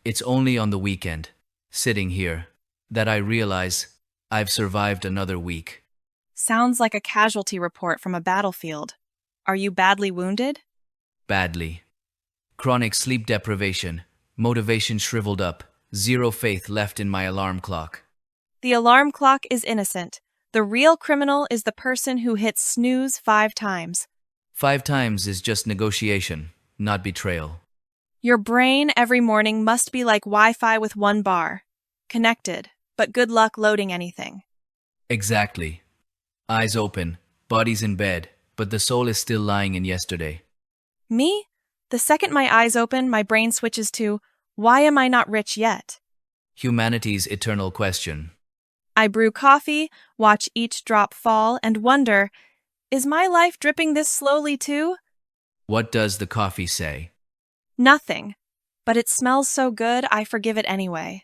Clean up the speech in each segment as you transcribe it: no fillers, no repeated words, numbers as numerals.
It's only on the weekend, sitting here, that I realize I've survived another week. Sounds like a casualty report from a battlefield. Are you badly wounded? Badly. Chronic sleep deprivation, motivation shriveled up, zero faith left in my alarm clock. The alarm clock is innocent. The real criminal is the person who hits snooze 5 times. 5 times is just negotiation, not betrayal. Your brain every morning must be like Wi-Fi with one bar. Connected, but good luck loading anything. Exactly. Eyes open, body's in bed, but the soul is still lying in yesterday. Me? The second my eyes open, my brain switches to, why am I not rich yet? Humanity's eternal question. I brew coffee, watch each drop fall, and wonder, is my life dripping this slowly too? What does the coffee say? Nothing. But it smells so good, I forgive it anyway.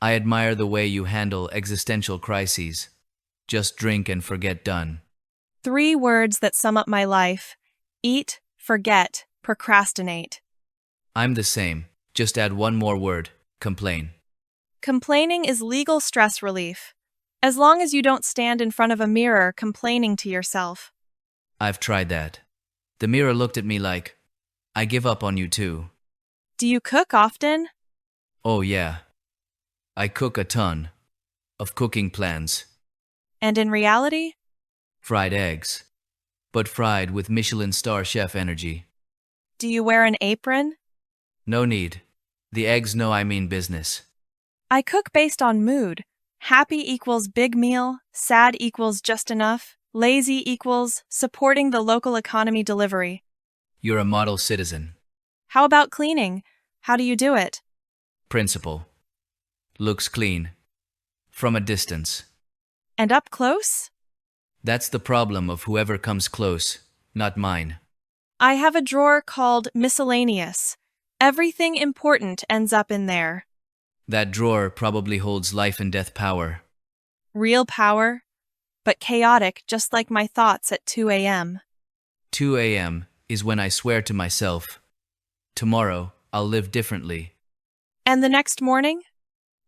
I admire the way you handle existential crises. Just drink and forget done. 3 words that sum up my life: eat, forget, procrastinate. I'm the same. Just add one more word, complain. Complaining is legal stress relief. As long as you don't stand in front of a mirror complaining to yourself. I've tried that. The mirror looked at me like, I give up on you too. Do you cook often? Oh yeah. I cook a ton of cooking plans. And in reality? Fried eggs. But fried with Michelin star chef energy. Do you wear an apron? No need. The eggs know I mean business. I cook based on mood. Happy equals big meal, sad equals just enough, lazy equals supporting the local economy delivery. You're a model citizen. How about cleaning? How do you do it? Principle. Looks clean. From a distance. And up close? That's the problem of whoever comes close, not mine. I have a drawer called miscellaneous. Everything important ends up in there. That drawer probably holds life and death power. Real power, but chaotic just like my thoughts at 2 a.m. 2 a.m. is when I swear to myself, tomorrow I'll live differently. And the next morning?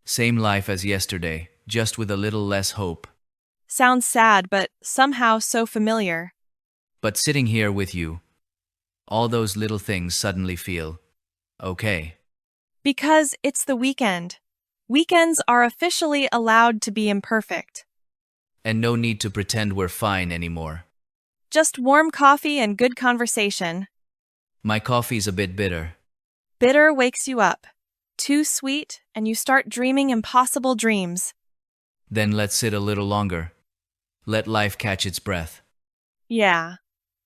Same life as yesterday, just with a little less hope. Sounds sad, but somehow so familiar. But sitting here with you, all those little things suddenly feel okay. Because it's the weekend. Weekends are officially allowed to be imperfect. And no need to pretend we're fine anymore. Just warm coffee and good conversation. My coffee's a bit bitter. Bitter wakes you up. Too sweet, and you start dreaming impossible dreams. Then let's sit a little longer. Let life catch its breath. Yeah,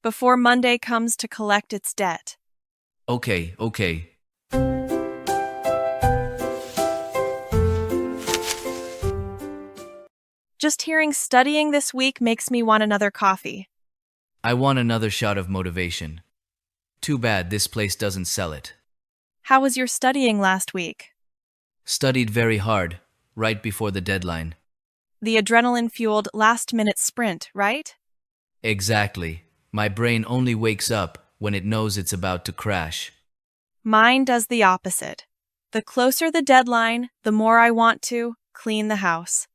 before Monday comes to collect its debt. Okay. Just hearing studying this week makes me want another coffee. I want another shot of motivation. Too bad this place doesn't sell it. How was your studying last week? Studied very hard, right before the deadline. The adrenaline-fueled last-minute sprint, right? Exactly. My brain only wakes up when it knows it's about to crash. Mine does the opposite. The closer the deadline, the more I want to clean the house.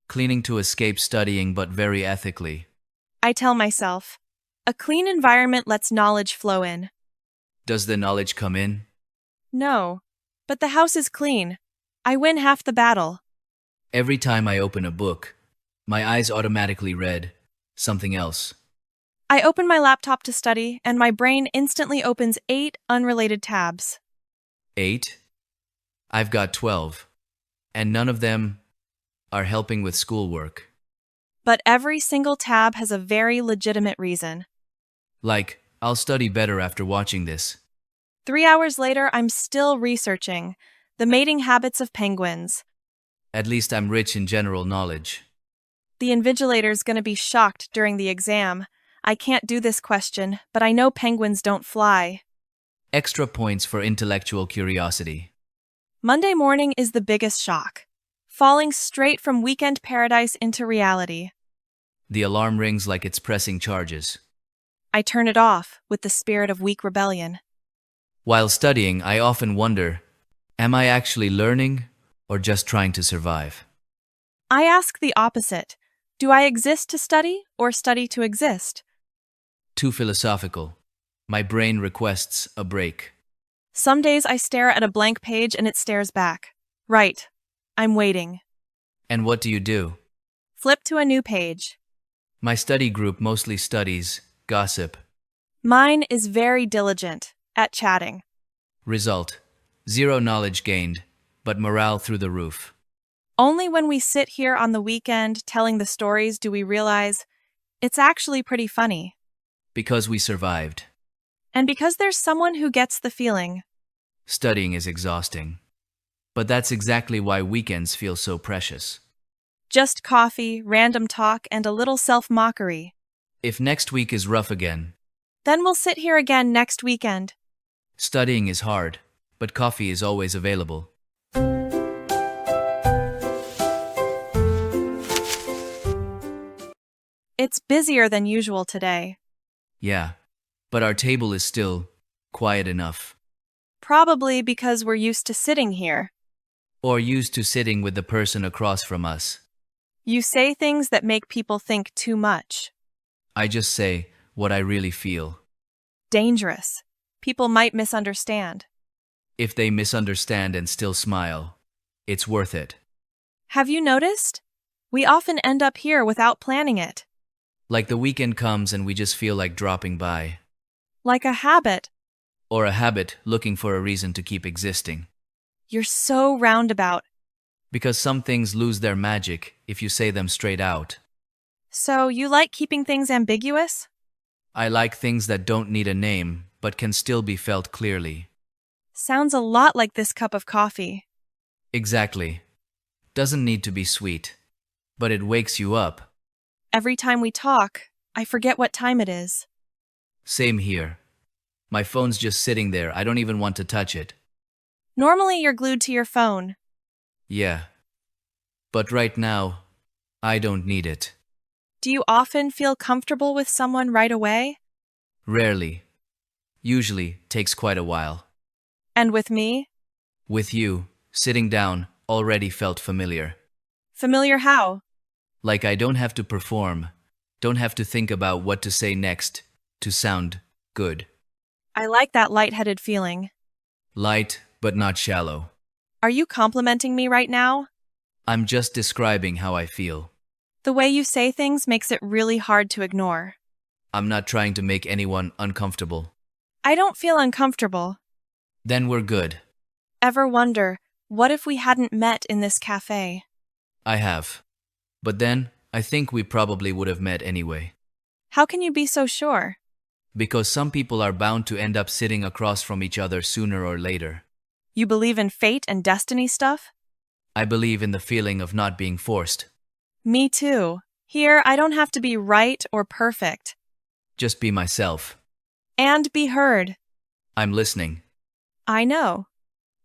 Cleaning to escape studying, but very ethically. I tell myself, a clean environment lets knowledge flow in. Does the knowledge come in? No, but the house is clean. I win half the battle. Every time I open a book, my eyes automatically read something else. I open my laptop to study, and my brain instantly opens 8 unrelated tabs. 8? I've got 12. And none of them are helping with schoolwork. But every single tab has a very legitimate reason. Like, I'll study better after watching this. 3 hours later, I'm still researching the mating habits of penguins. At least I'm rich in general knowledge. The invigilator's gonna be shocked during the exam. I can't do this question, but I know penguins don't fly. Extra points for intellectual curiosity. Monday morning is the biggest shock. Falling straight from weekend paradise into reality. The alarm rings like it's pressing charges. I turn it off with the spirit of weak rebellion. While studying, I often wonder, Am I actually learning or just trying to survive? I ask the opposite. Do I exist to study or study to exist? Too philosophical. My brain requests a break. Some days I stare at a blank page and it stares back. Right. I'm waiting. And what do you do? Flip to a new page. My study group mostly studies gossip. Mine is very diligent at chatting. Result: zero knowledge gained, but morale through the roof. Only when we sit here on the weekend telling the stories do we realize it's actually pretty funny. Because we survived. And because there's someone who gets the feeling. Studying is exhausting. But that's exactly why weekends feel so precious. Just coffee, random talk, and a little self-mockery. If next week is rough again, Then we'll sit here again next weekend. studying is hard, but coffee is always available. It's busier than usual today. Yeah, but our table is still quiet enough. Probably because we're used to sitting here. Or used to sitting with the person across from us. You say things that make people think too much. I just say what I really feel. Dangerous. People might misunderstand. If they misunderstand and still smile, it's worth it. Have you noticed? We often end up here without planning it. Like the weekend comes and we just feel like dropping by. Like a habit. Or a habit looking for a reason to keep existing. You're so roundabout. Because some things lose their magic if you say them straight out. So you like keeping things ambiguous? I like things that don't need a name but can still be felt clearly. Sounds a lot like this cup of coffee. Exactly. Doesn't need to be sweet. But it wakes you up. Every time we talk, I forget what time it is. Same here. My phone's just sitting there. I don't even want to touch it. Normally you're glued to your phone. Yeah. But right now, I don't need it. Do you often feel comfortable with someone right away? Rarely. Usually takes quite a while. And with me? With you, sitting down, already felt familiar. Familiar how? Like I don't have to perform, don't have to think about what to say next to sound good. I like that lightheaded feeling. Light, but not shallow. Are you complimenting me right now? I'm just describing how I feel. The way you say things makes it really hard to ignore. I'm not trying to make anyone uncomfortable. I don't feel uncomfortable. Then we're good. Ever wonder, what if we hadn't met in this cafe? I have. But then, I think we probably would have met anyway. How can you be so sure? Because some people are bound to end up sitting across from each other sooner or later. You believe in fate and destiny stuff? I believe in the feeling of not being forced. Me too. Here, I don't have to be right or perfect. Just be myself. And be heard. I'm listening. I know.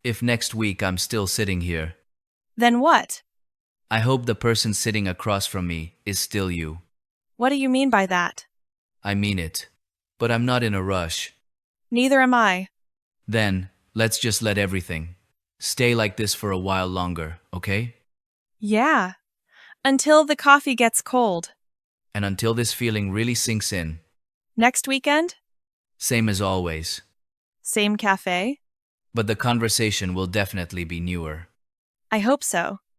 If next week I'm still sitting here, Then what? I hope the person sitting across from me is still you. What do you mean by that? I mean it. But I'm not in a rush. Neither am I. Then, let's just let everything stay like this for a while longer, okay? Yeah. Until the coffee gets cold. And until this feeling really sinks in, Next weekend? same as always. Same cafe? But the conversation will definitely be newer. I hope so.